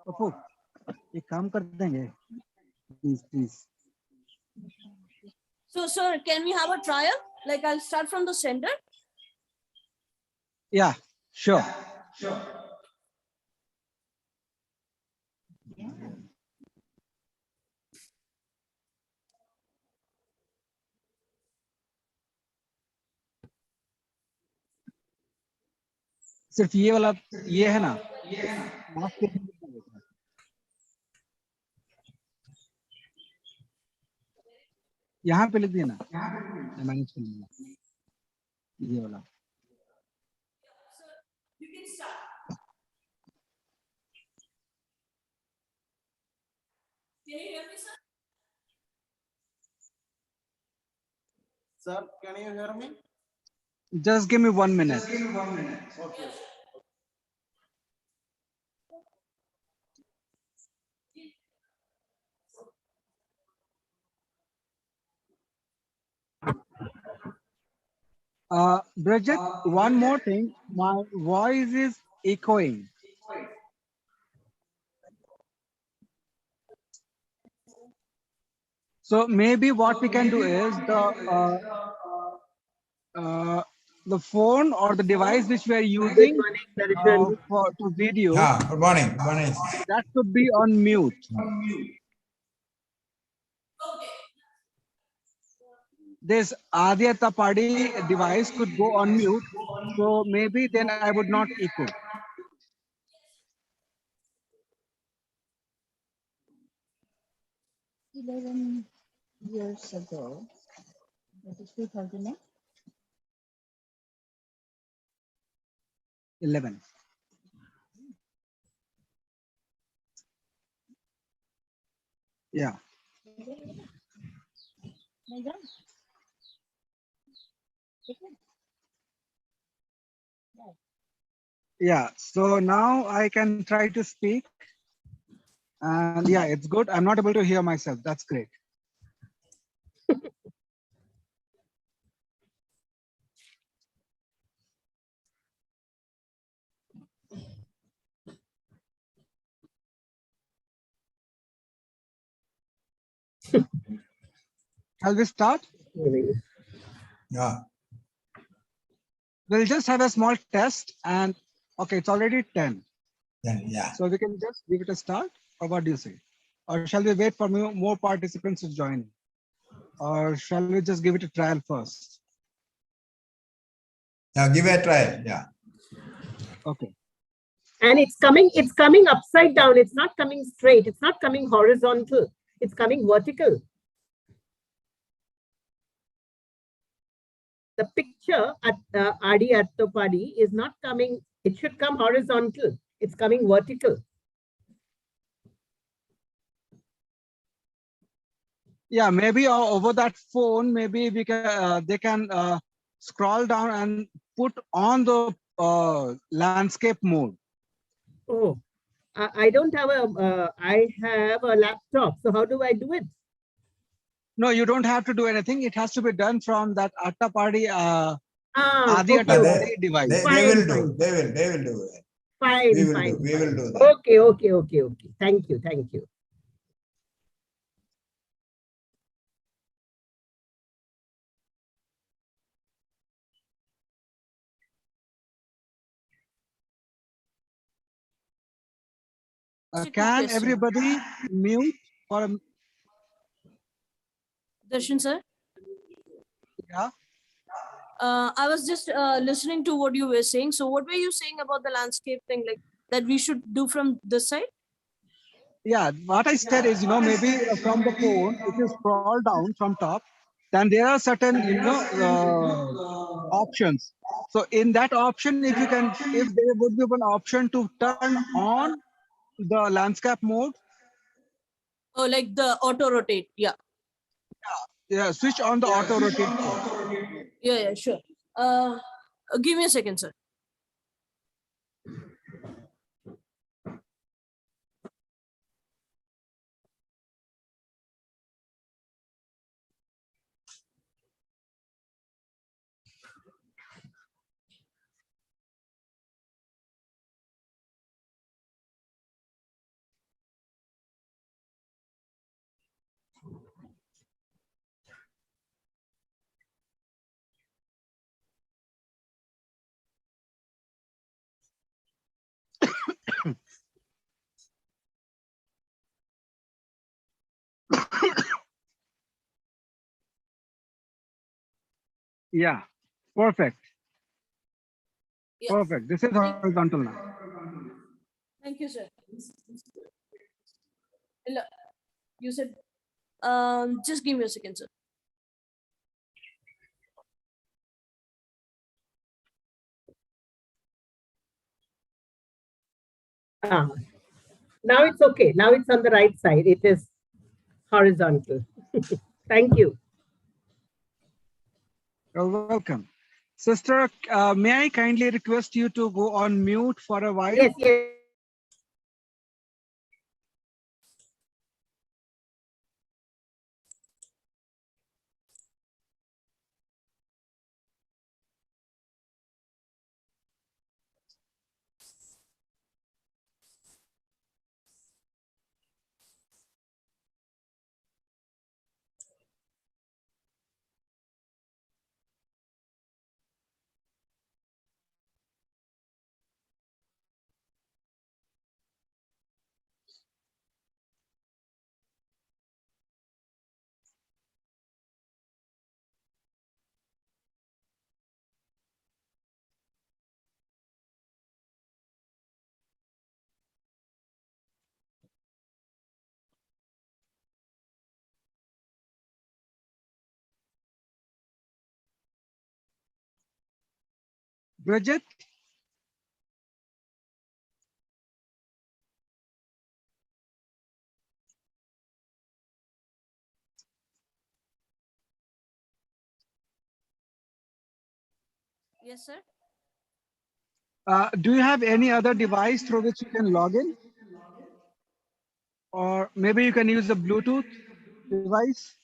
पप्पू एक काम कर देंगे please. So, sir, can we have a trial? Like, I'll start from the center. Yeah, sure. सिर्फ ये वाला ये है ना यहाँ पे लिख दिया ना मैनेज कर लूंगा ये वाला You can start. Can you hear me, sir? Sir, can you hear me? just give me 1 minute. Okay. Bridget, one more thing, my voice is echoing. So maybe what we can do is the phone or the device which we are using for to video, Good morning. Good morning. that should be on mute. Okay. This Adya Tapadi device could go on mute, so maybe then I would not echo. Years ago, that is 2008. 11. Yeah. Yeah, so now I can try to speak. And yeah, it's good. I'm not able to hear myself. That's great. Shall we start? Yeah. We'll just have a small test and okay, it's already 10. Then, yeah. So we can just give it a start, or what do you say? Or shall we wait for more participants to join? Or shall we just give it a trial first? Now give it a try. Yeah. Okay. And it's coming upside down. It's not coming straight. It's not coming horizontal. It's coming vertical. The picture at Adi Attopadi is not coming. It should come horizontal. It's coming vertical. Yeah, maybe over that phone, maybe we can they can scroll down and put on the landscape mode. Oh, I don't have I have a laptop. So how do I do it? No, you don't have to do anything. It has to be done from that Attapadi Adi Okay, Attapadi device. They will do. They will do it. Fine, We will fine. do. We will do that. Okay. Thank you. Can everybody mute for a Darshan, sir? yeah? I was just listening to what you were saying. So what were you saying about the landscape thing, like that we should do from this side? Yeah, what I said is, maybe from the phone, if you scroll down from top, then there are certain, options. So in that option, if there would be an option to turn on the landscape mode, Oh, like the auto rotate. Yeah. yeah, switch on the auto rotate. Yeah, sure. Give me a second, sir. Yeah, perfect. Yeah. Perfect. This is horizontal now. Thank you, sir. Hello. You said, just give me a second, sir. Ah, now it's okay. Now it's on the right side. It is horizontal. Thank you. You're welcome. Sister, may I kindly request you to go on mute for a while? Yes, yes. Bridget? Yes, sir. Do you have any other device through which you can log in? Or maybe you can use a Bluetooth device?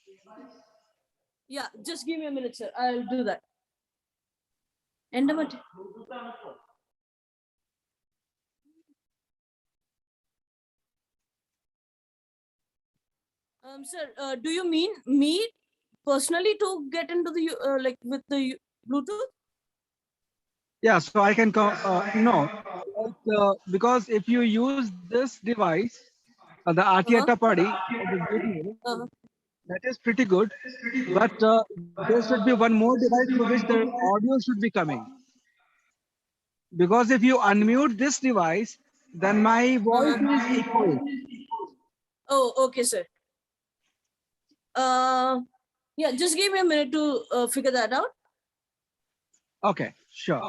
Yeah, just give me a minute, sir. I'll do that. Endamat. Sir, do you mean me personally to get into the like with the Bluetooth? Yeah, so I can no, because if you use this device, the Atia Tapadi, the video, Uh, that is pretty good. But there should be one more device through which the audio should be coming. Because if you unmute this device, then my voice is echoing. oh, okay, sir. Yeah, just give me a minute to figure that out. Okay, sure.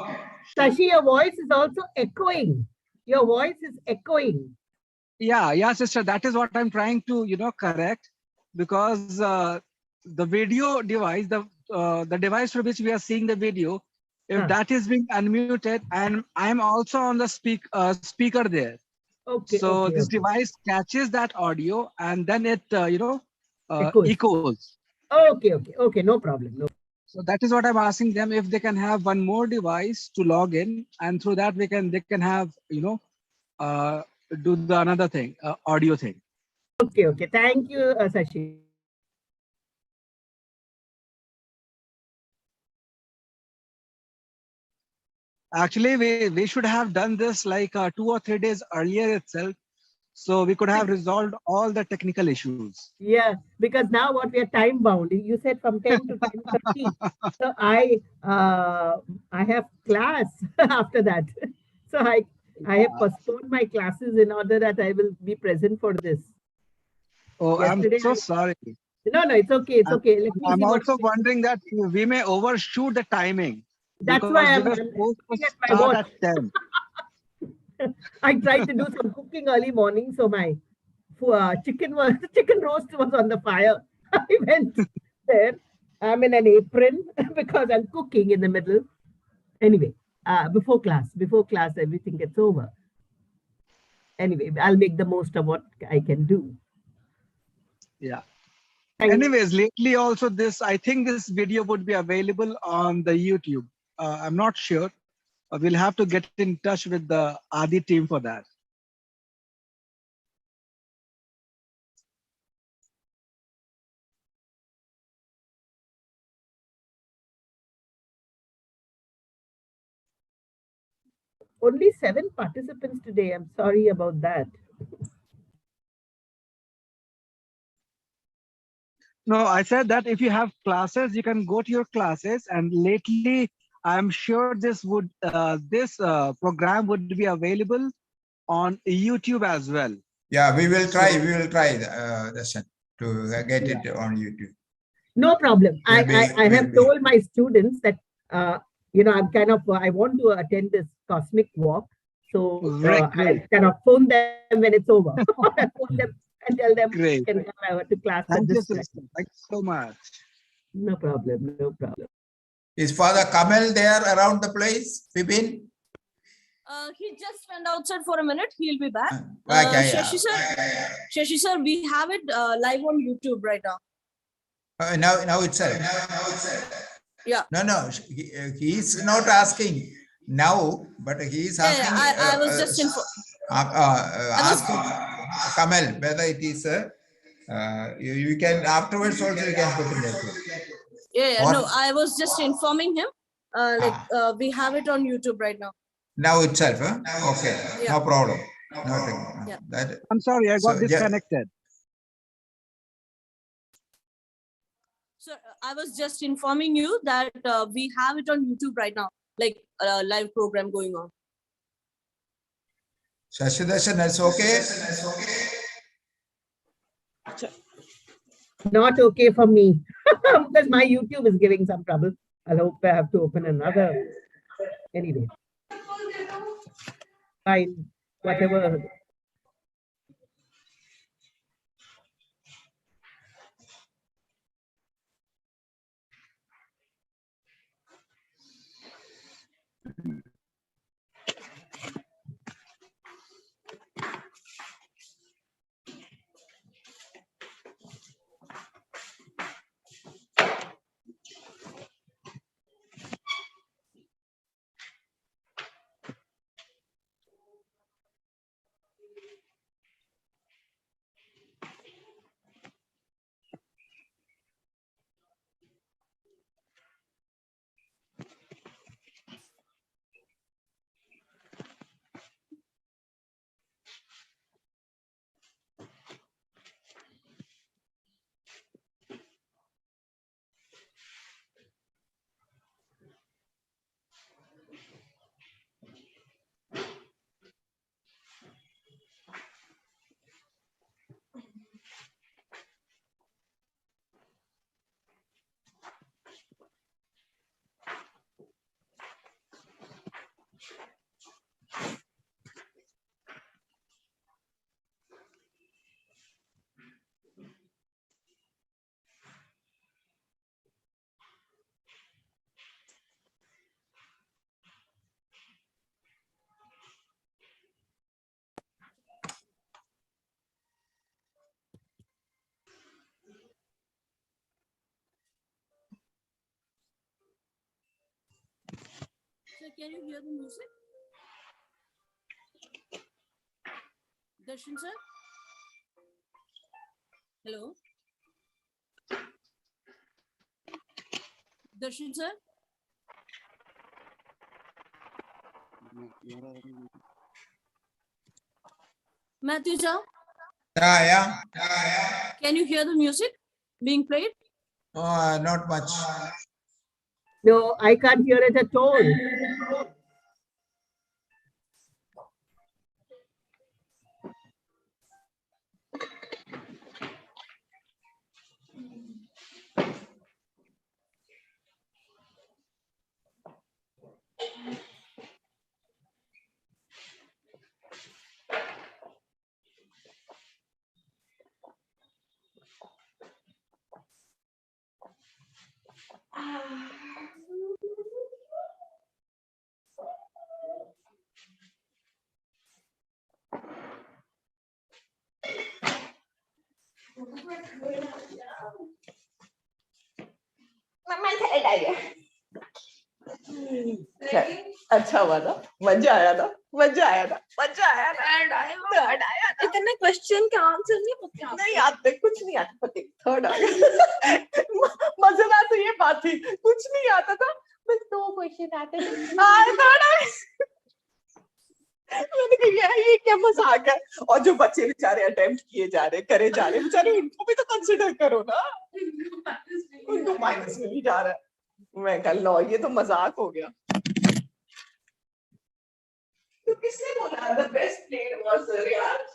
Shashi, your voice is also echoing. Your voice is echoing. Yeah, sister. That is what I'm trying to, correct, because the video device, the device through which we are seeing the video, if that is being unmuted, and I'm also on the speaker there, Okay, so okay, this okay. device catches that audio and then it, Echoes. echoes. Okay, okay, okay. No problem. No. So that is what I'm asking them, if they can have one more device to log in, and through that they can have, uh, do the another thing, audio thing. Okay, okay. Thank you, Shashi. Actually, we should have done this like 2 or 3 days earlier itself, so we could have resolved all the technical issues. Yeah, because now what we are time bound. You said from 10 to 10:30. So I have class after that. So I have postponed my classes in order that I will be present for this. Oh, I'm Yesterday, so sorry. no, it's okay. It's I'm, okay. Let me I'm see what. also wondering that we may overshoot the timing, That's why because we I'm were supposed to looking at my start watch. at 10. I tried to do some cooking early morning, so my chicken roast was on the fire. I went there. I'm in an apron because I'm cooking in the middle. Anyway, before class, everything gets over. Anyway, I'll make the most of what I can do. Yeah. Thank Anyways, lately also I think this video would be available on the YouTube. I'm not sure. We'll have to get in touch with the Adi team for that. Only 7 participants today. I'm sorry about that. No, I said that if you have classes, you can go to your classes. And lately, I'm sure this program would be available on YouTube as well. Yeah, we will try. So- We will try, Darshan, to get it on YouTube. No problem. I Will have be. told my students that, I'm kind of, I want to attend this cosmic walk. So Great, I'll great. kind of phone them when it's over. I'll phone them and tell them Great. you can come over to class at Thank you, this time. sister. Thank you so much. No problem. No problem. Is Father Kamal there around the place, Bipin? He just went outside for a minute. He'll be back. Okay, Shashi sir, we have it live on YouTube right now. Now itself. Yeah. No, he is not asking now, but he is asking. I was just Ask Kamal whether it is. You can afterwards also you can put in there. Yeah, no, What? I was just informing him. We have it on YouTube right now. Now itself, huh? Okay, Yeah. no problem. Yeah. That I'm sorry, I got So, yeah. disconnected. So I was just informing you that we have it on YouTube right now, like a live program going on. Shashi Darshan, that's okay. Not okay for me because my YouTube is giving some trouble. I hope I have to open another. Anyway, fine, whatever. So can you hear the music? Darshan sir? Hello? Darshan sir? Matthew sir, Yeah. can you hear the music being played? Not much. No, I can't hear it at all. अच्छा हुआ ना, मजा आया ना, मजा आया ना, मजा आया ना, इतने क्वेश्चन के आंसर नहीं आते, कुछ नहीं आता, पति थर्ड आ गया। मजेदार तो ये बात थी, कुछ नहीं आता था, बस 2 क्वेश्चन आते थे, थर्ड आ गया। मैंने कहा ये क्या मजाक है। और जो बच्चे बेचारे अटेम्प्ट किए जा रहे करे जा रहे बेचारे उनको भी तो कंसिडर करो ना, उनको माइनस में भी जा रहा है। मैं कहा लो ये तो मजाक हो गया। तो किसने बोला द बेस्ट प्लेयर वाज रियाज?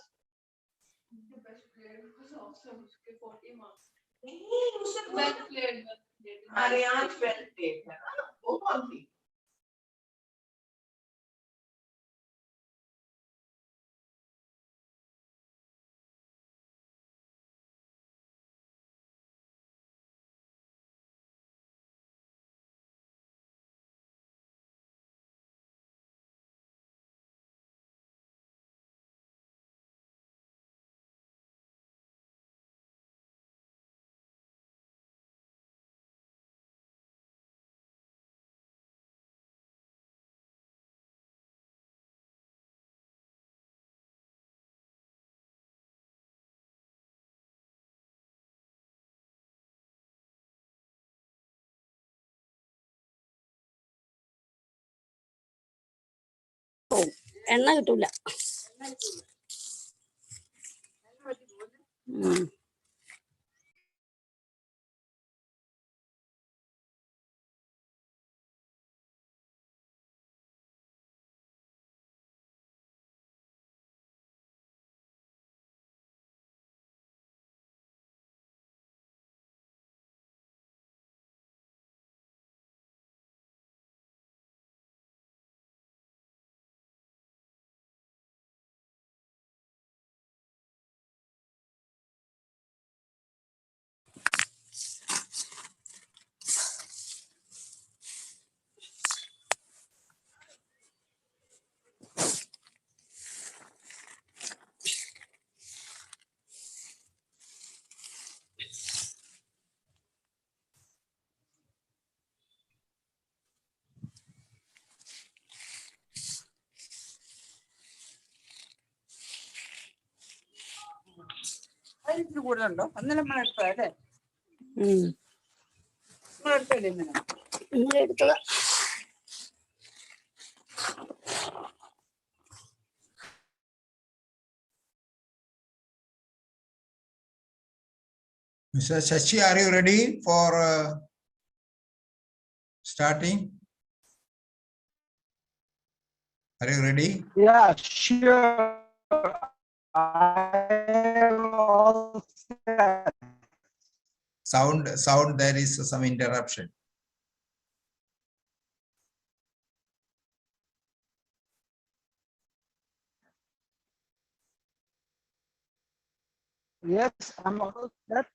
नहीं उसने बेस्ट प्लेयर रियाज बेस्ट प्लेयर है ना, वो कौन थी? എണ്ണ കിട്ടൂല. കൂടുതലുണ്ടോ? അന്നേരം നമ്മൾ എടുത്തതാ അല്ലേ? നമ്മൾ എടുത്തല്ലേ ഇന്നലെ? ഇന്നലെ എടുത്തതാ. Mr. Shashi, are you ready for starting? Are you ready? Yeah, sure. I am all set. Sound, there is some interruption. Yes, I'm all set.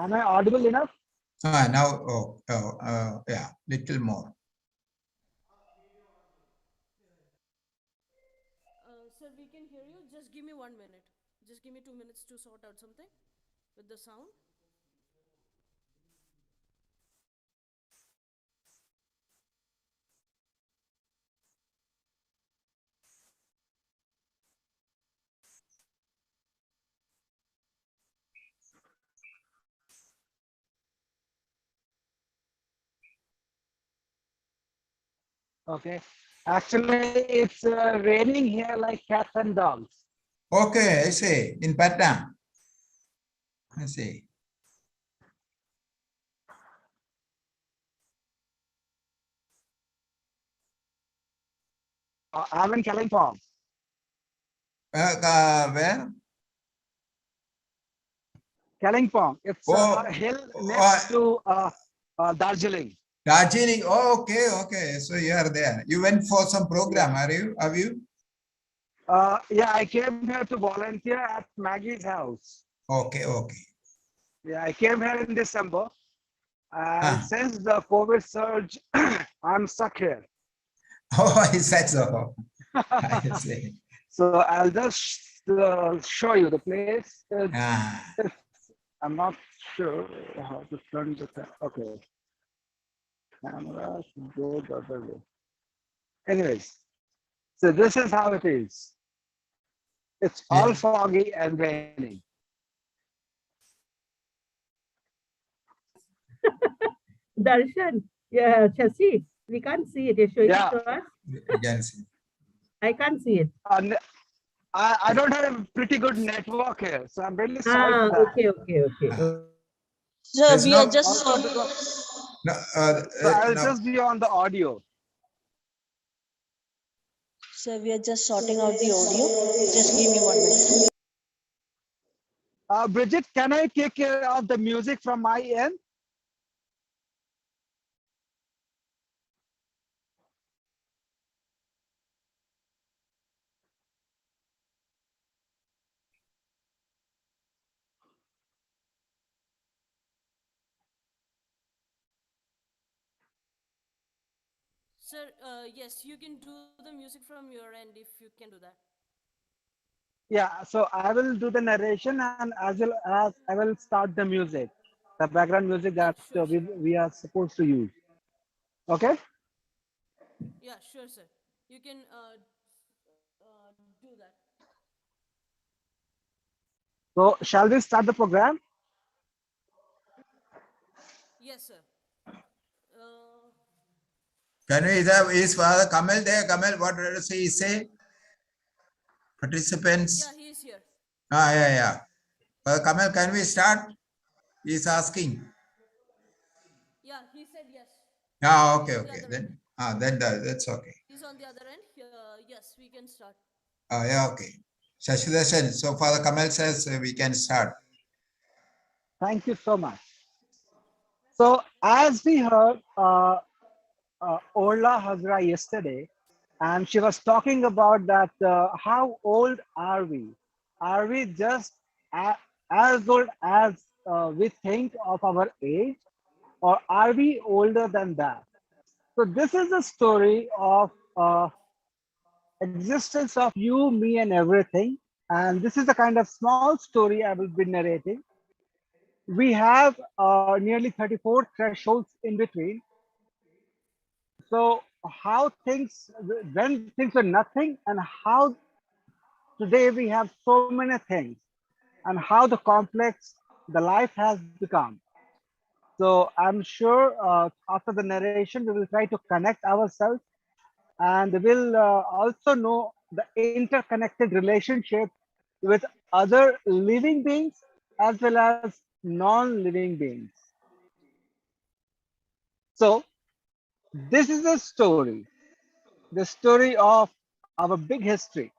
Am I audible enough? Now, yeah, little more. Sir, we can hear you. Just give me 1 minute. Just give me 2 minutes to sort out something with the sound. Okay. Actually, it's raining here like cats and dogs. Okay, I see. In Patna. I see. I'm in Kalimpong. Where? Kalimpong. It's Oh, a hill next to Darjeeling. Darjeeling. Oh, okay. So you are there. You went for some program, are you? Have you? Yeah, I came here to volunteer at Maggie's house. Okay. Yeah, I came here in December. And since the COVID surge, I'm stuck here. Oh, I said so. I see. So I'll just show you the place. Ah. I'm not sure how to turn the okay. Camera should go the other way. Anyways, so this is how it is. It's all foggy and raining. Darshan, Yeah, Chelsea, we can't see it. You're showing Yeah. it to us. You can see. I can't see it. I don't have a pretty good network here, so I'm really sorry for that. Okay. Sir, There's we no- are just Also because, No, so I'll no. just be on the audio. Sir, we are just sorting out the audio. Just give me 1 minute. Bridget, can I take care of the music from my end? Sir, yes, you can do the music from your end if you can do that. Yeah, so I will do the narration and as well as I will start the music, the background music that Sure, we are supposed to use. Okay? Yeah, sure, sir. You can do that. So shall we start the program? Yes, sir. Uh, Can we, is Father Kamal there? Kamal, what does he say? Participants? yeah, he is here. Yeah. Father Kamal, can we start? He's asking. Yeah, he said yes. Okay. Other Then that's okay. He's on the other end. Yes, we can start. Yeah, okay. Shashidarshan, so Father Kamal says we can start. Thank you so much. So as we heard Orla Hazra yesterday, and she was talking about that how old are we? Are we just as old as we think of our age, or are we older than that? So this is the story of existence of you, me, and everything. And this is the kind of small story I will be narrating. We have nearly 34 thresholds in between. So how things, when things were nothing, and how today we have so many things, and how the complex the life has become. So I'm sure after the narration, we will try to connect ourselves, and we'll also know the interconnected relationship with other living beings as well as non-living beings. So this is the story of our big history,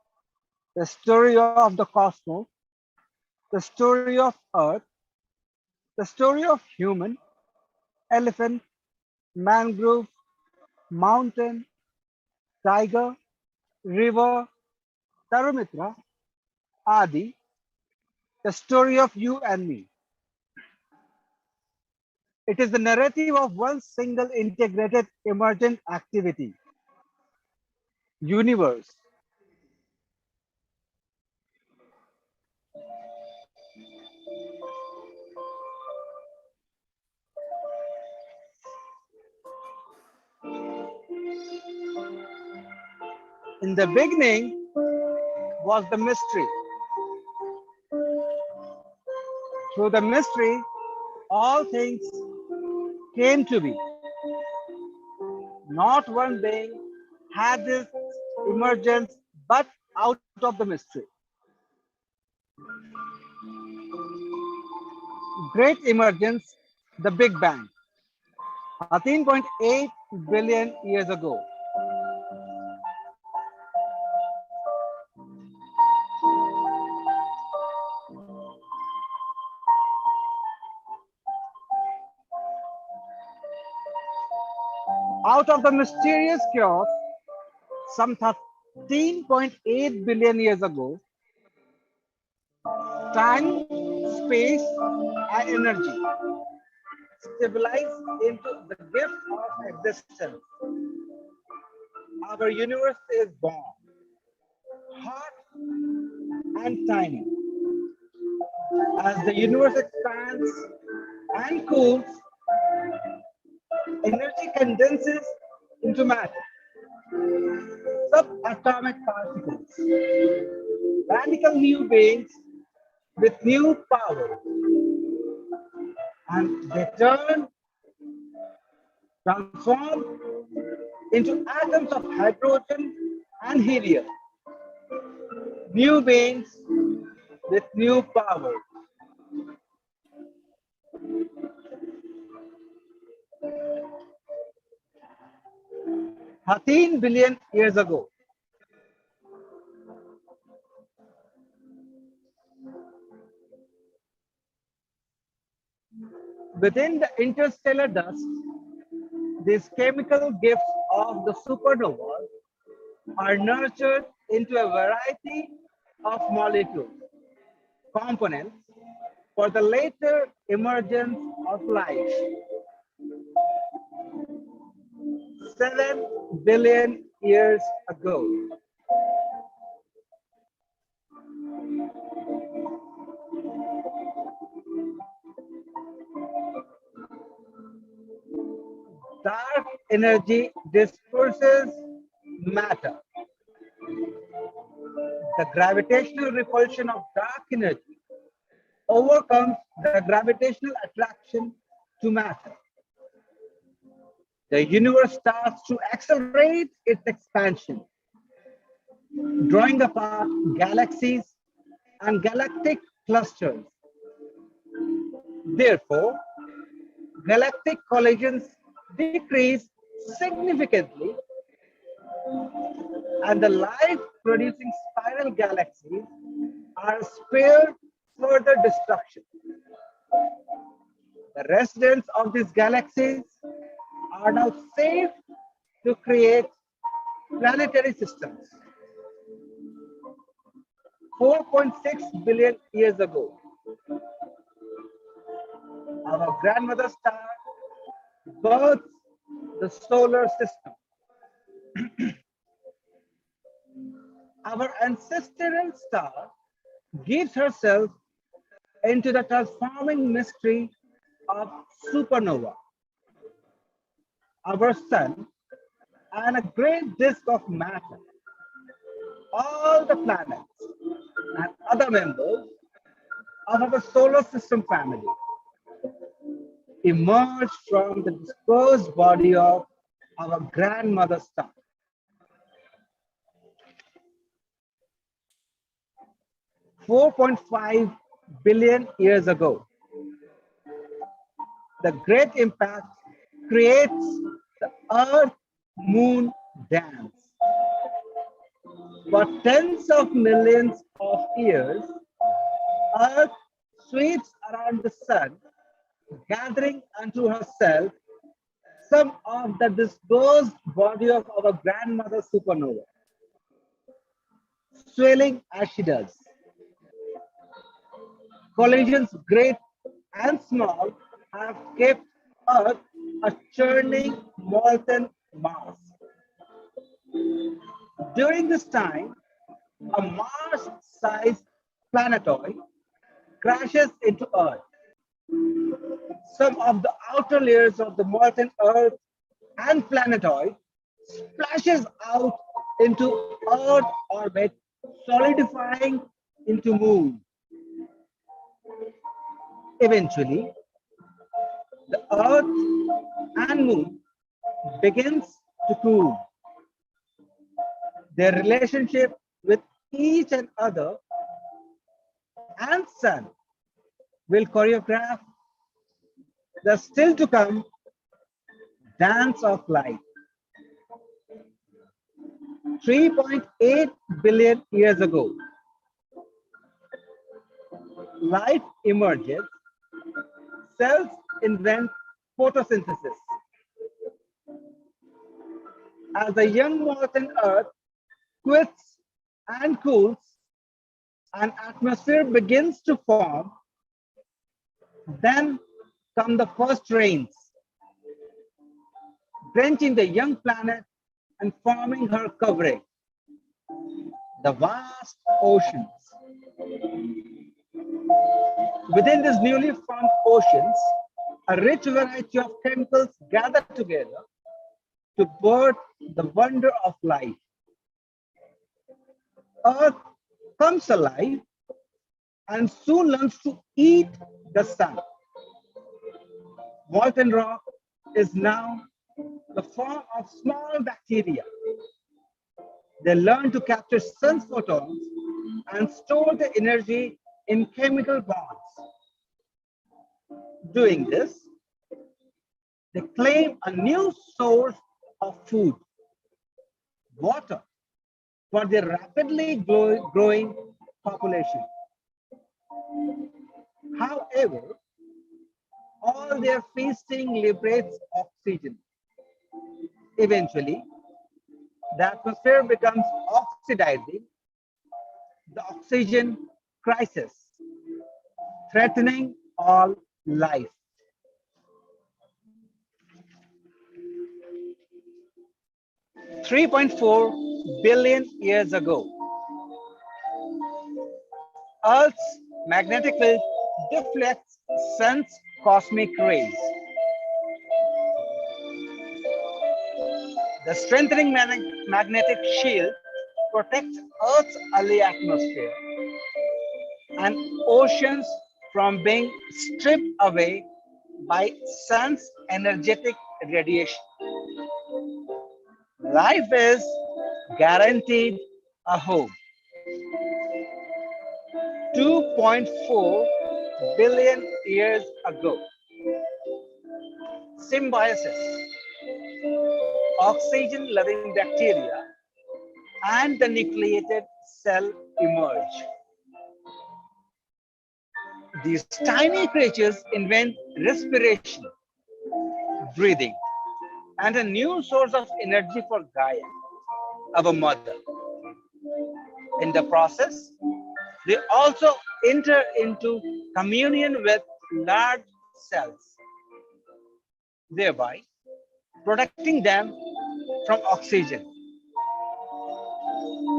the story of the cosmos, the story of Earth, the story of human, elephant, mangrove, mountain, tiger, river, Tarumitra, Adi, the story of you and me. It is the narrative of one single integrated emergent activity, universe. In the beginning was the mystery. Through the mystery, all things came to be. Not one being had this emergence but out of the mystery. Great emergence, the Big Bang, 13.8 billion years ago. Out of the mysterious chaos, some 13.8 billion years ago, time, space, and energy stabilized into the gift of existence. Our universe is born, hot and tiny. As the universe expands and cools, energy condenses into matter, subatomic particles, radical new beings with new power, and they turn transform into atoms of hydrogen and helium, new beings with new power. $13 billion years ago, within the interstellar dust, these chemical gifts of the supernova are nurtured into a variety of molecules, components for the later emergence of life. 7 billion years ago. Dark energy disperses matter. The gravitational repulsion of dark energy overcomes the gravitational attraction to matter. The universe starts to accelerate its expansion, drawing apart galaxies and galactic clusters. Therefore, galactic collisions decrease significantly, and the life-producing spiral galaxies are spared further destruction. The residents of these galaxies are now safe to create planetary systems. 4.6 billion years ago, our grandmother star births the solar system. Our ancestral star gives herself into the transforming mystery of supernova. Our sun and a great disk of matter, all the planets and other members of our solar system family emerged from the dispersed body of our grandmother star. $4.5 billion years ago, the Great Impact creates the Earth-Moon dance. For tens of millions of years, Earth sweeps around the sun, gathering unto herself some of the dispersed body of our grandmother supernova, swelling as she does. Collisions great and small have kept Earth a churning molten mass. During this time, a Mars-sized planetoid crashes into Earth. Some of the outer layers of the molten Earth and planetoid splashes out into Earth orbit, solidifying into Moon. Eventually, the Earth and Moon begins to cool. Their relationship with each and other and Sun will choreograph the still to come dance of light. 3.8 billion years ago, life emerges, cells invent photosynthesis. As the young molten Earth quits and cools, an atmosphere begins to form. Then come the first rains, drenching the young planet and forming her covering, the vast oceans. Within these newly formed oceans, a rich variety of chemicals gather together to birth the wonder of life. Earth comes alive and soon learns to eat the sun. Molten rock is now the form of small bacteria. They learn to capture sun's photons and store the energy in chemical bonds. Doing this, they claim a new source of food, water, for their rapidly growing population. However, all their feasting liberates oxygen. Eventually, the atmosphere becomes oxidizing, the oxygen crisis, threatening all life. $3.4 billion years ago, Earth's magnetic field deflects sun's cosmic rays. The strengthening magnetic shield protects Earth's early atmosphere and oceans from being stripped away by sun's energetic radiation. Life is guaranteed a home. 2.4 billion years ago. Symbiosis. Oxygen-loving bacteria and the nucleated cell emerge. These tiny creatures invent respiration, breathing, and a new source of energy for Gaia, our mother. In the process, they also enter into communion with large cells, thereby protecting them from oxygen.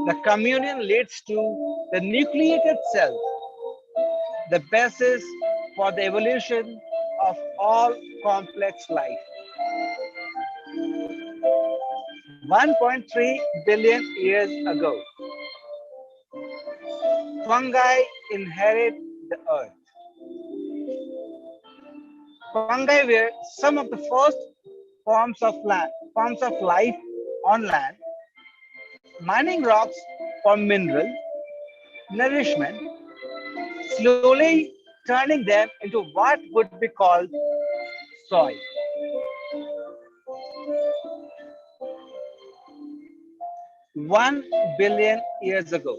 The communion leads to the nucleated cell, the basis for the evolution of all complex life. 1.3 billion years ago, fungi inherit the earth. Fungi were some of the first forms of life on land, mining rocks for mineral nourishment, slowly turning them into what would be called soil. $1 billion years ago,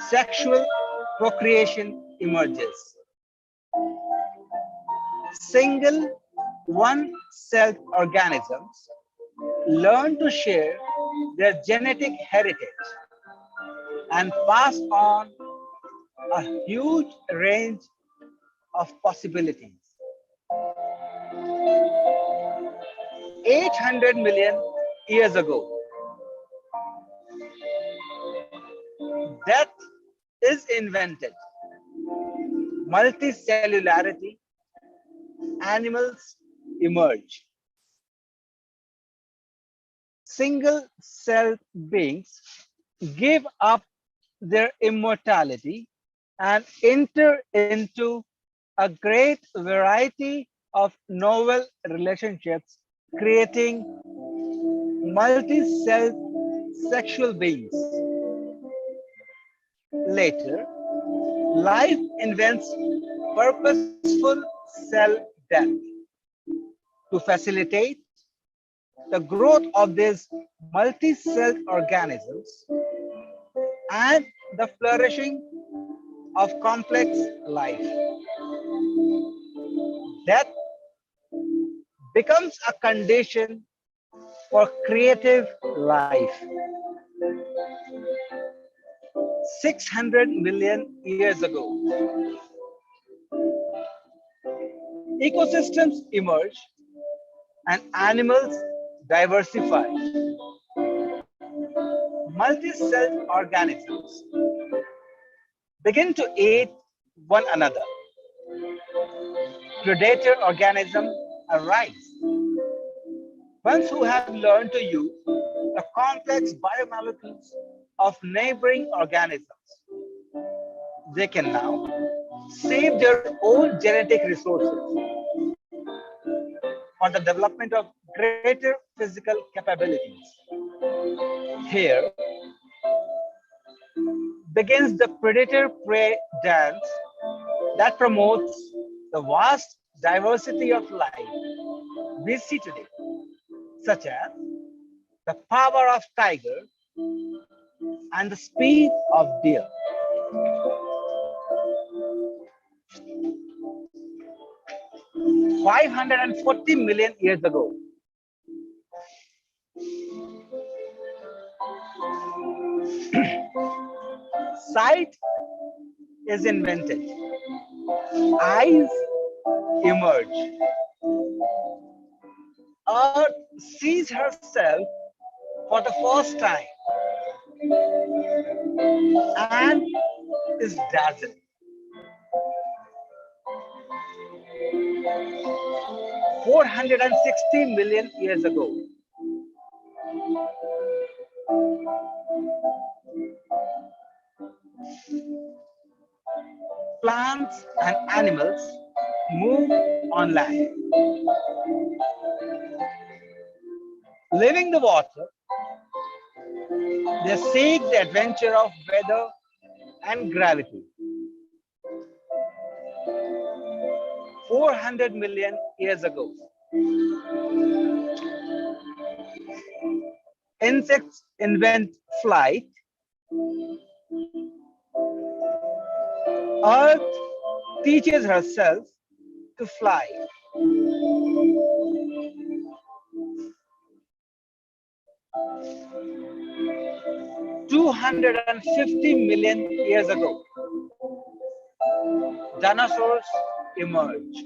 sexual procreation emerges. Single one-celled organisms learn to share their genetic heritage and pass on a huge range of possibilities. 800 million years ago, death is invented. Multicellularity, animals emerge. Single-celled beings give up their immortality and enter into a great variety of novel relationships, creating multi-celled sexual beings. Later, life invents purposeful cell death to facilitate the growth of these multi-celled organisms and the flourishing of complex life. Death becomes a condition for creative life. 600 million years ago, ecosystems emerge and animals diversify. Multi-celled organisms begin to eat one another. Predator organisms arise. Ones who have learned to use the complex biomolecules of neighboring organisms. They can now save their own genetic resources. for the development of greater physical capabilities. Here begins the predator-prey dance that promotes the vast diversity of life we see today, such as the power of tiger and the speed of deer. $540 million years ago, sight is invented, eyes emerge, Earth sees herself for the first time and is dazzled. 460 million years ago, plants and animals move on land. Leaving the water, they seek the adventure of weather and gravity. 400 million years ago, insects invent flight. Earth teaches herself to fly. $250 million years ago, dinosaurs emerge.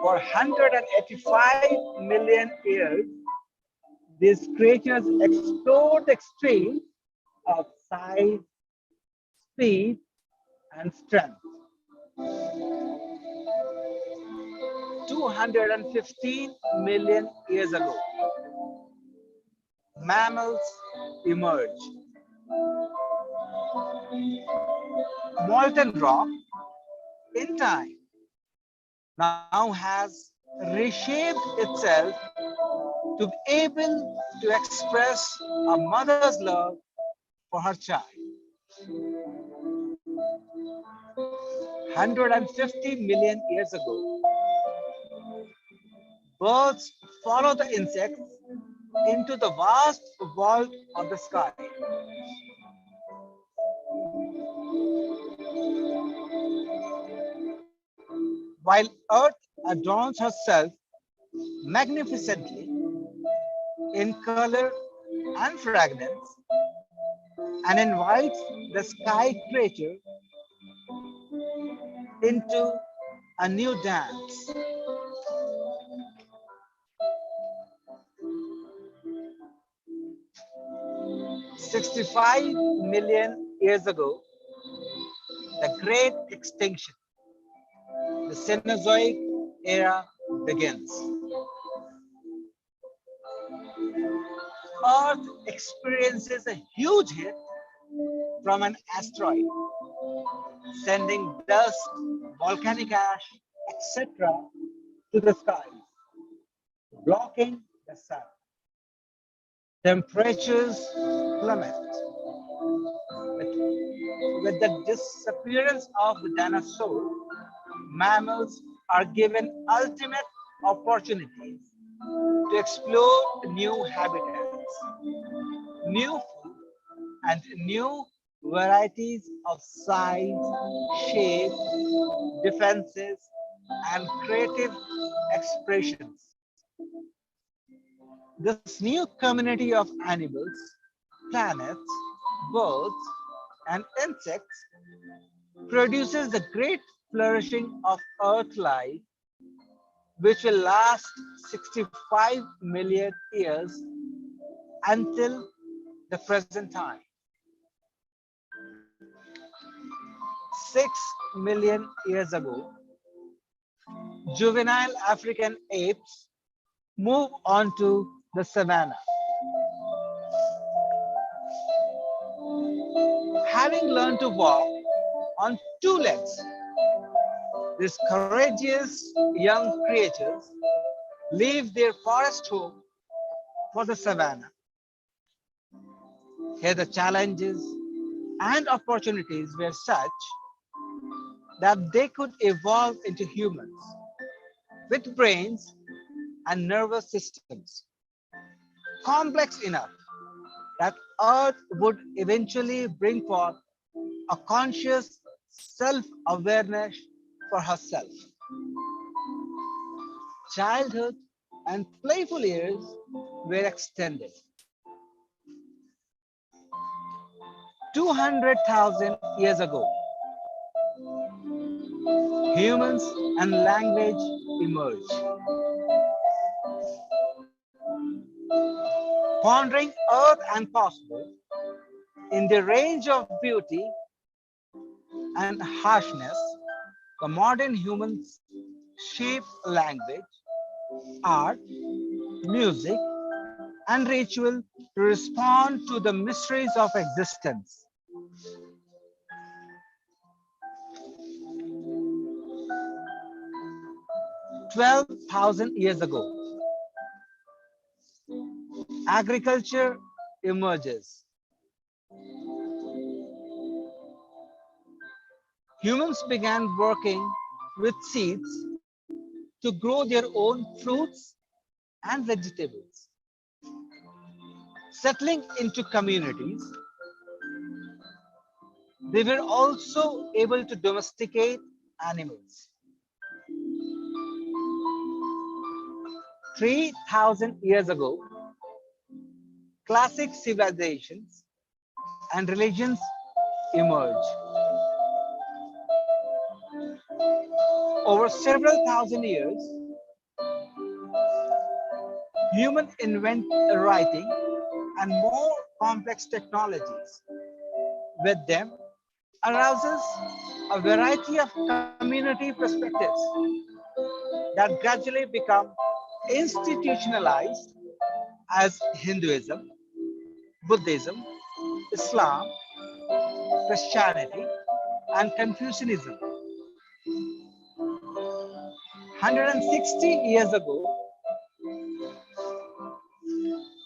For 185 million years, these creatures explored the extremes of size, speed, and strength. 215 million years ago, mammals emerged. Molten rock in time now has reshaped itself to be able to express a mother's love for her child. 150 million years ago, birds follow the insects into the vast vault of the sky. While Earth adorns herself magnificently in color and fragrance and invites the sky creature into a new dance. $65 million years ago, the Great Extinction, the Cenozoic era begins. Earth experiences a huge hit from an asteroid, sending dust, volcanic ash, etc. to the skies, blocking the sun. Temperatures plummet. With the disappearance of the dinosaur, mammals are given ultimate opportunities to explore new habitats, new food, and new varieties of size, shape, defenses, and creative expressions. This new community of animals, planets, birds, and insects produces the great flourishing of Earth life, which will last 65 million years until the present time. 6 million years ago, juvenile African apes move onto the savanna. Having learned to walk on two legs, these courageous young creatures leave their forest home for the savannah. Here the challenges and opportunities were such that they could evolve into humans with brains and nervous systems complex enough that Earth would eventually bring forth a conscious self-awareness for herself. Childhood and playful years were extended. 200,000 years ago, humans and language emerged. Pondering Earth and cosmos in the range of beauty and harshness, the modern humans shape language, art, music, and ritual to respond to the mysteries of existence. "12,000 years ago, agriculture emerges. Humans began working with seeds to grow their own fruits and vegetables. Settling into communities, they were also able to domesticate animals. 3,000 years ago, classic civilizations and religions emerged. Over several thousand years, humans invent writing and more complex technologies. With them arouses a variety of community perspectives that gradually become institutionalized as Hinduism, Buddhism, Islam, Christianity, and Confucianism. 160 years ago,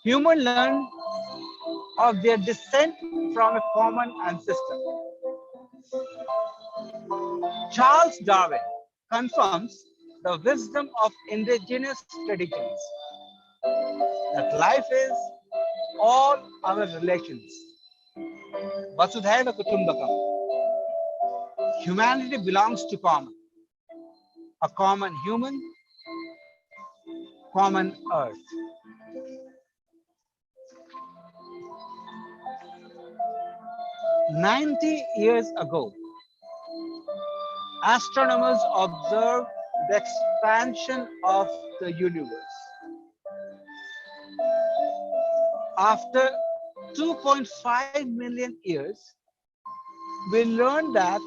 humans learned of their descent from a common ancestor. Charles Darwin confirms the wisdom of indigenous traditions, that life is all our relations. Vasudhaiva Kutumbakam. Humanity belongs to common. A common human, common earth. "90 years ago, astronomers observed the expansion of the universe. After 2.5 million years, we learned that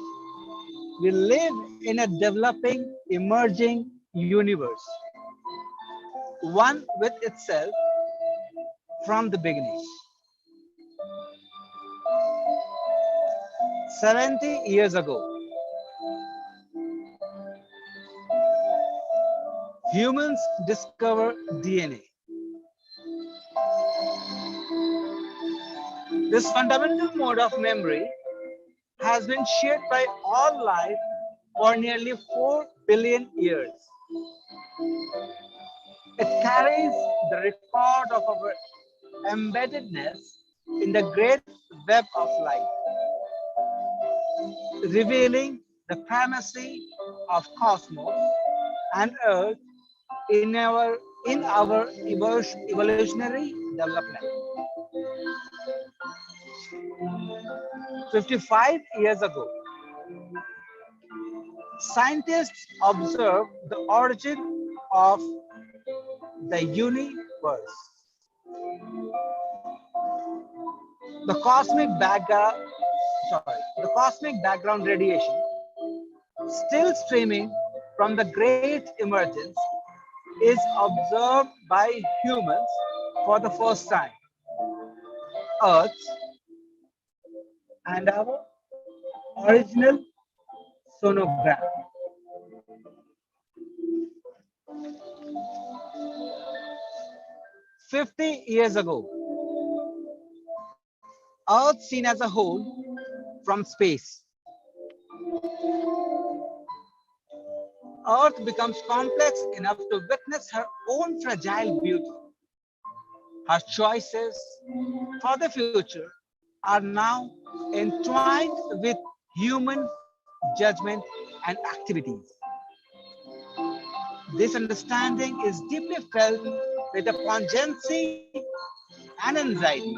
we live in a developing, emerging universe, one with itself from the beginning. 70 years ago, humans discover DNA. This fundamental mode of memory has been shared by all life for nearly 4 billion years. It carries the record of our embeddedness in the great web of life, revealing the primacy of cosmos and Earth in our evolutionary development. 55 years ago, scientists observed the origin of the universe. The cosmic background radiation still streaming from the great emergence is observed by humans for the first time. Earth and our original sonogram. 50 years ago, Earth seen as a whole from space. Earth becomes complex enough to witness her own fragile beauty. Her choices for the future are now entwined with human judgment and activities. This understanding is deeply felt with a pungency and anxiety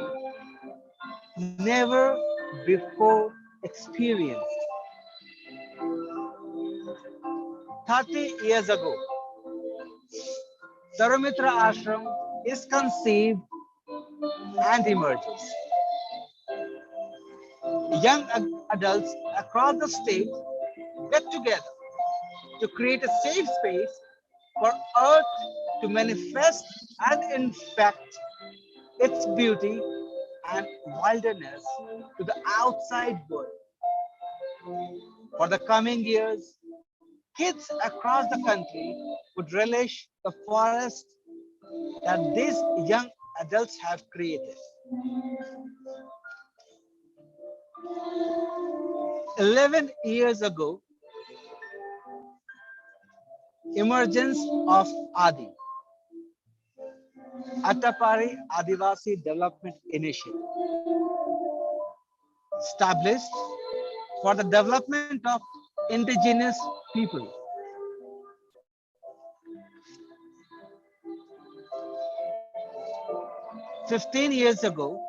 never before experienced. 30 years ago, Saramitra Ashram is conceived and emerges. Young adults across the state get together to create a safe space for Earth to manifest and infect its beauty and wilderness to the outside world. For the coming years, kids across the country would relish the forest that these young adults have created. 11 years ago, emergence of ADI, Attapari Adivasi Development Initiative, established for the development of indigenous people. "15 years ago,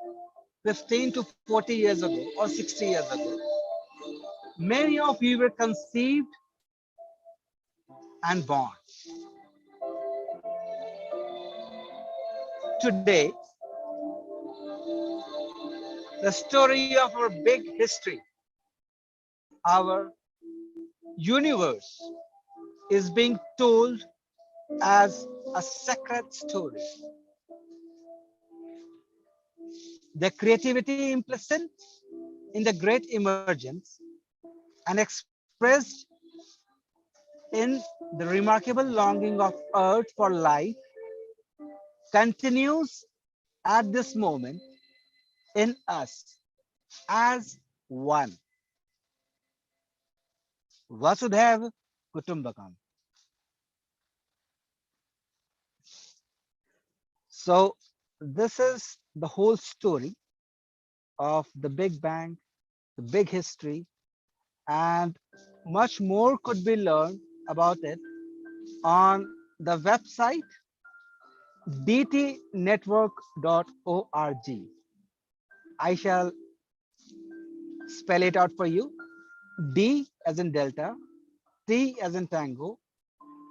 15 to 40 years ago, or 60 years ago, many of you were conceived and born. Today, the story of our big history, our universe, is being told as a sacred story. The creativity implicit in the great emergence and expressed in the remarkable longing of Earth for life continues at this moment in us as one. Vasudhaiva Kutumbakam. So this is the whole story of the Big Bang, the big history, and much more could be learned about it on the website dtnetwork.org. I shall spell it out for you. D as in Delta, T as in Tango,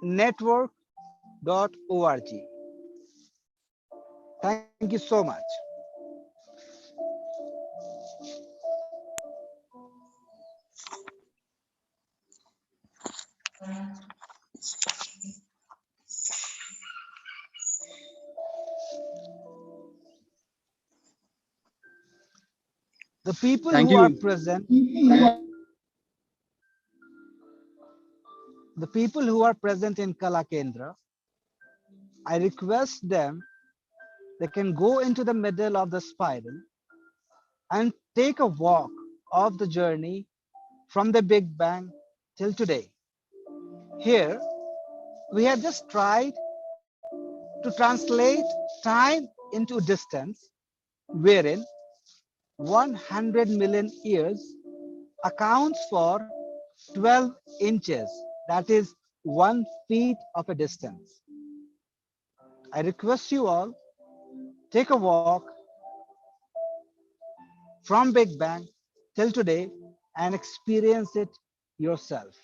network.org. Thank you so much. The people Thank who are you. present, the people who are present in Kala Kendra, I request them, they can go into the middle of the spiral and take a walk of the journey from the Big Bang till today. Here, we have just tried to translate time into distance, wherein 100 million years accounts for 12 inches, that is 1 feet of a distance. I request you all, take a walk from Big Bang till today and experience it yourself.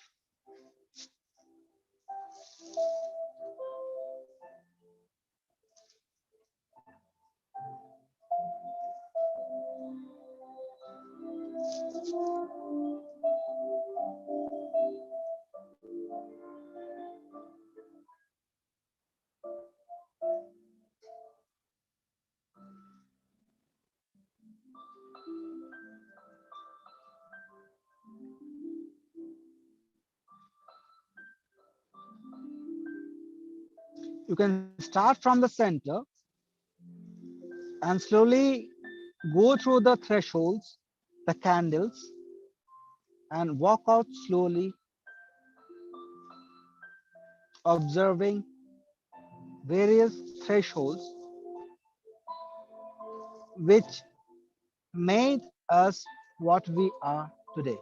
You can start from the center and slowly go through the thresholds, the candles, and walk out slowly, observing various thresholds which made us what we are today.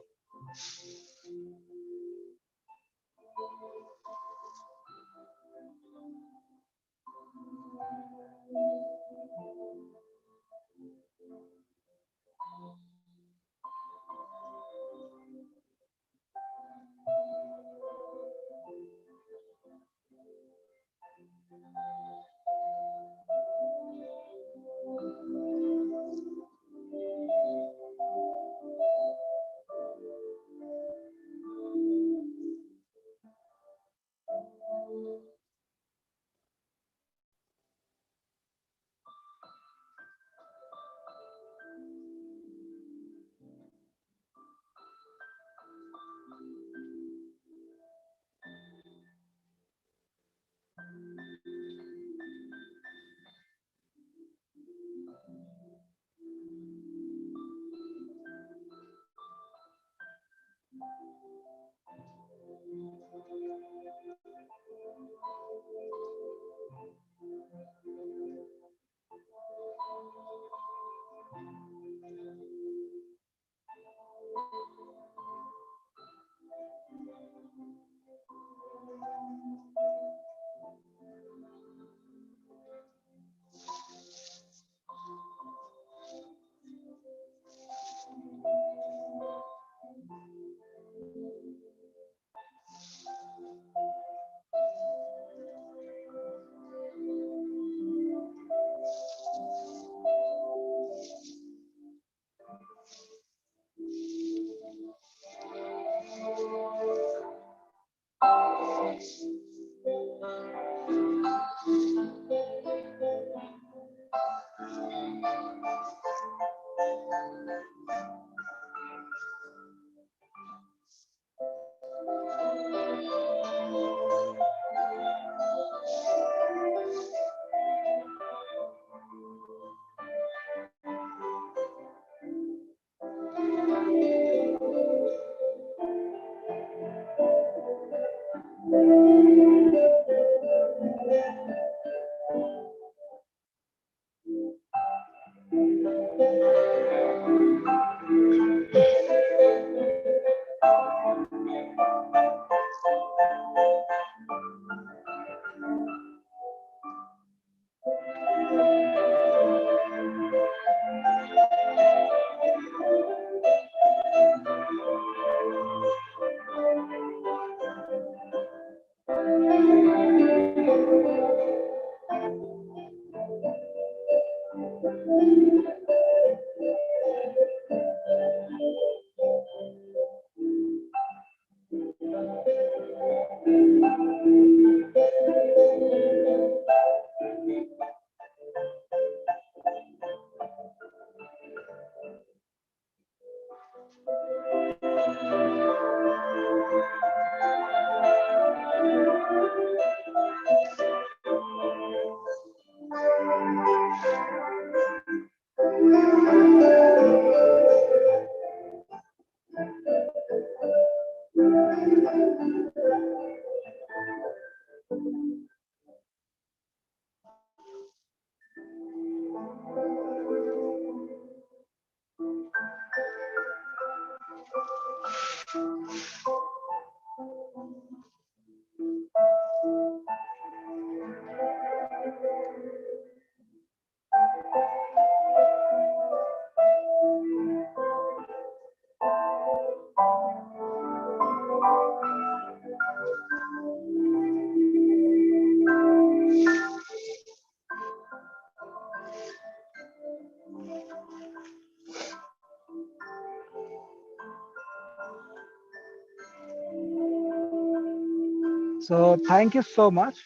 So thank you so much.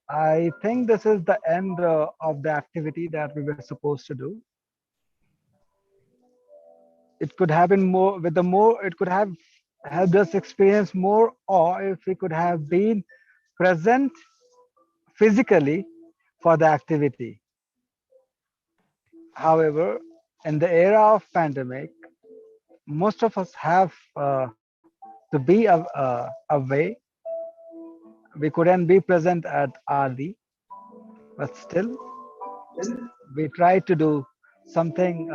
I think this is the end of the activity that we were supposed to do. It could have been more with the more, it could have helped us experience more awe if we could have been present physically for the activity. However, in the era of pandemic, most of us have to be away. We couldn't be present at Adi, but still, we try to do something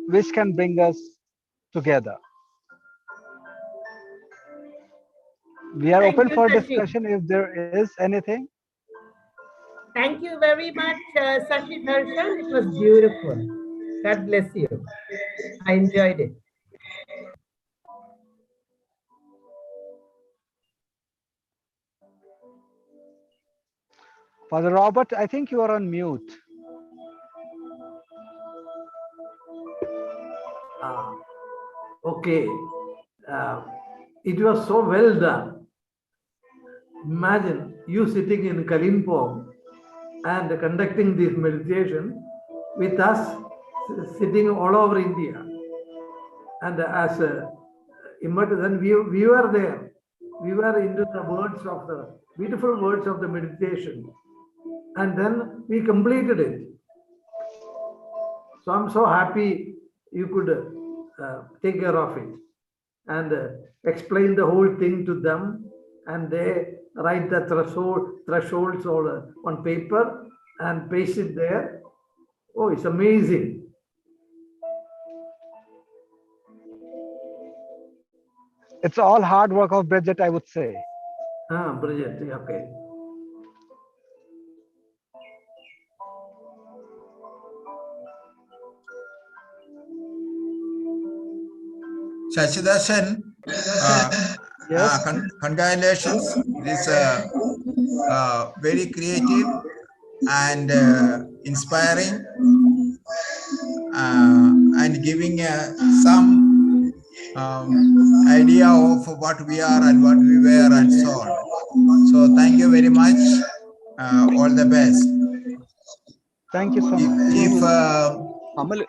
which can bring us together. We are Thank open you, for Sashi. discussion if there is anything. Thank you very much, Sashi Darshan. It was beautiful. God bless you. I enjoyed it. Father Robert, I think you are on mute. Okay. It was so well done. Imagine you sitting in Kalimpong and conducting this meditation with us sitting all over India. And as then we were there. We were into the words of the beautiful words of the meditation. And then we completed it. So I'm so happy you could take care of it and explain the whole thing to them, and they write the thresholds all on paper and paste it there. Oh, it's amazing. It's all hard work of Bridget, I would say. Bridget, okay. Shashi congratulations. It is very creative and inspiring and giving some idea of what we are and what we were and so on. So thank you very much. All the best. Thank you so much. If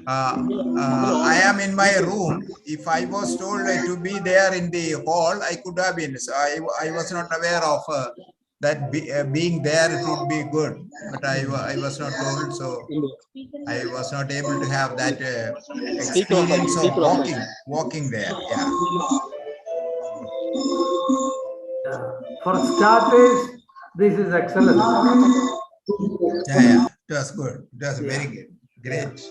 I am in my room, if I was told to be there in the hall, I could have been. So I was not aware of that being there, it would be good. But I was not told, so I was not able to have that experience of walking there. Yeah. For starters, this is excellent. Yeah. It was good. It was very good. Great.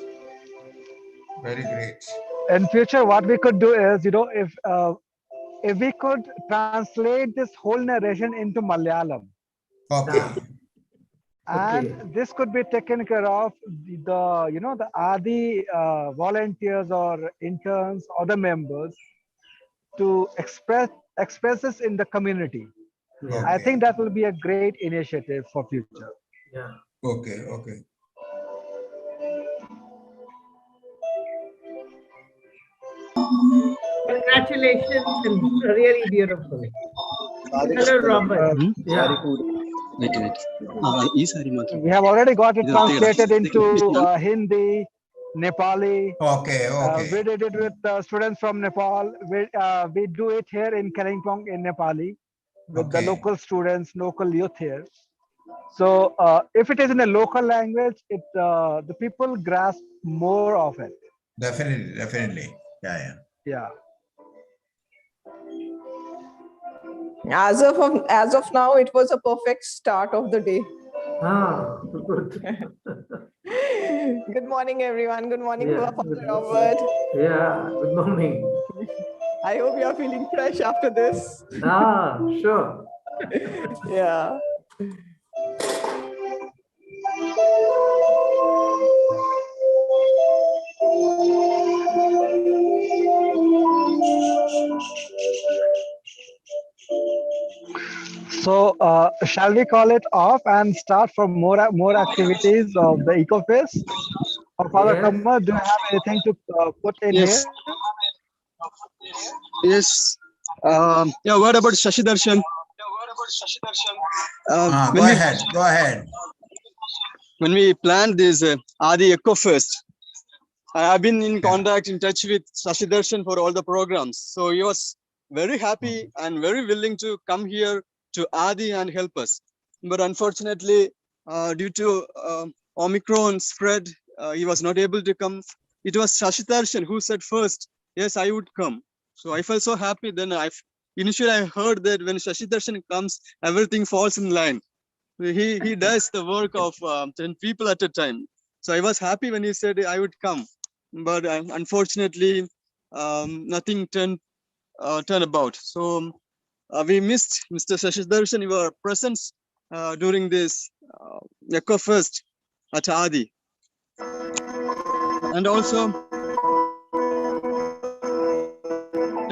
Very great. In future, what we could do is, if we could translate this whole narration into Malayalam. Okay. And this could be taken care of the Adi volunteers or interns or the members to express this in the community. Yeah. I think that will be a great initiative for future. Yeah. Okay. Congratulations, and really beautiful. Hello, Robert. Yeah. We have already got it translated into Hindi, Nepali. Okay. We did it with students from Nepal. We do it here in Kalimpong in Nepali with the local students, local youth here. So if it is in a local language, the people grasp more of it. Definitely. Yeah. As of now, it was a perfect start of the day. Good. Good morning, everyone. Good morning, Yeah, Father Robert. Yeah, good morning. I hope you are feeling fresh after this. Sure. Yeah. So shall we call it off and start for more activities of the EcoFest? Or Father Kamma, do you have anything to put in here? Yes. What about Shashi Darshan? Go ahead. When we planned this Adi EcoFest, I have been in touch with Shashi Darshan for all the programs. So he was very happy and very willing to come here to Adi and help us. But unfortunately, due to Omicron spread he was not able to come. It was Shashitarshan who said first, yes, I would come. So I felt so happy. Then initially I heard that when Shashitarshan comes, everything falls in line. He does the work of 10 people at a time. So I was happy when he said I would come, but unfortunately, nothing turned about. So we missed Mr. Shashidarshan, your presence during this Eco Fest at Adi. And also,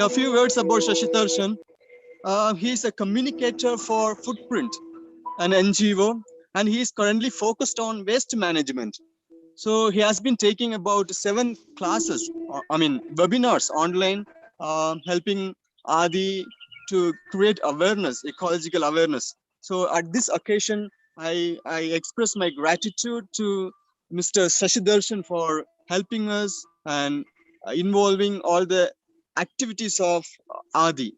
a few words about Shashidarshan. He's a communicator for Footprint, an NGO, and he is currently focused on waste management. So he has been taking about 7 classes, webinars online, helping Adi to create awareness, ecological awareness. So at this occasion, I express my gratitude to Mr. Shashidarshan for helping us and involving all the activities of Adi.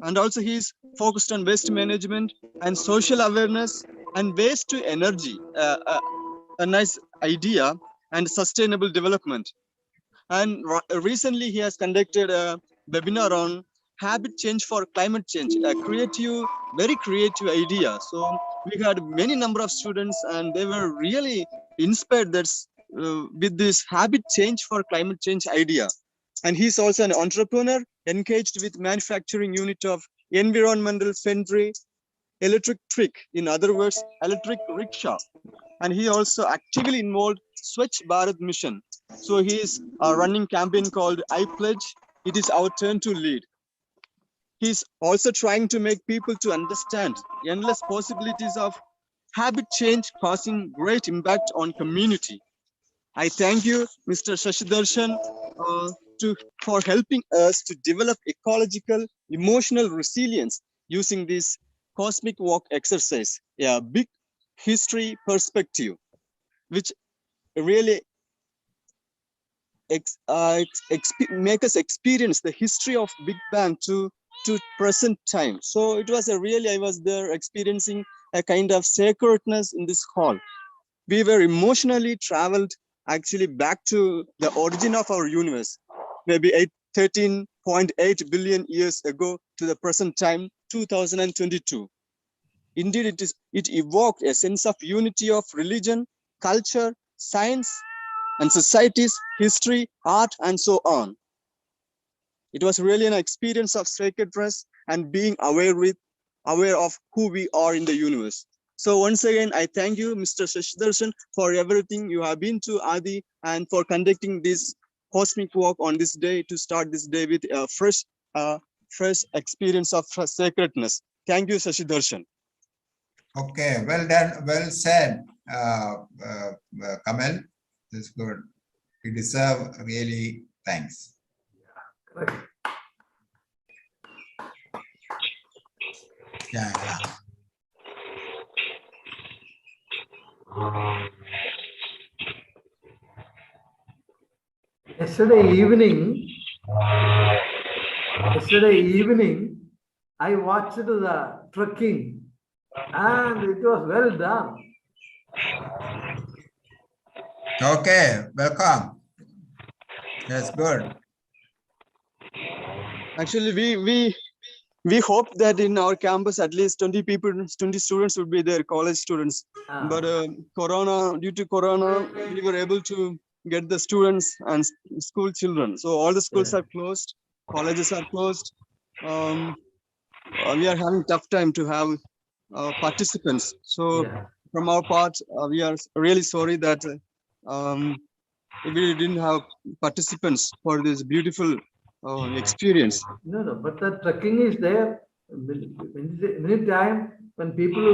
And also he's focused on waste management and social awareness and waste to energy, a nice idea, and sustainable development. And recently he has conducted a webinar on habit change for climate change, a very creative idea. So we had many number of students and they were really inspired with this habit change for climate change idea. And he's also an entrepreneur engaged with manufacturing unit of environmental friendly electric trick, in other words, electric rickshaw. And he also actively involved Swachh Bharat mission. So he is running campaign called I Pledge, it is our turn to lead. He's also trying to make people to understand endless possibilities of habit change causing great impact on community. I thank you, Mr. Shashidarshan, for helping us to develop ecological, emotional resilience using this cosmic walk exercise, a big history perspective, which really make us experience the history of Big Bang to present time. So it was I was there experiencing a kind of sacredness in this hall. We were emotionally traveled actually back to the origin of our universe, maybe 13.8 billion years ago to the present time, 2022. Indeed, it evoked a sense of unity of religion, culture, science, and societies, history, art, and so on. It was really an experience of sacredness and being aware of who we are in the universe. So once again, I thank you, Mr. Shashidarshan, for everything you have been to Adi and for conducting this cosmic walk on this day to start this day with a fresh experience of sacredness. Thank you, Shashidarshan. Okay, well done, well said, Kamal. This is good. You deserve really thanks. Correct. Yeah. Yesterday evening, I watched the trekking and it was well done. Okay, welcome. That's good. Actually, we hope that in our campus at least 20 students would be there, college students. But due to Corona, we were able to get the students and school children. So all the schools are closed, colleges are closed. We are having tough time to have participants. So from our part, we are really sorry that we didn't have participants for this beautiful experience. No, but the trekking is there. Many time when people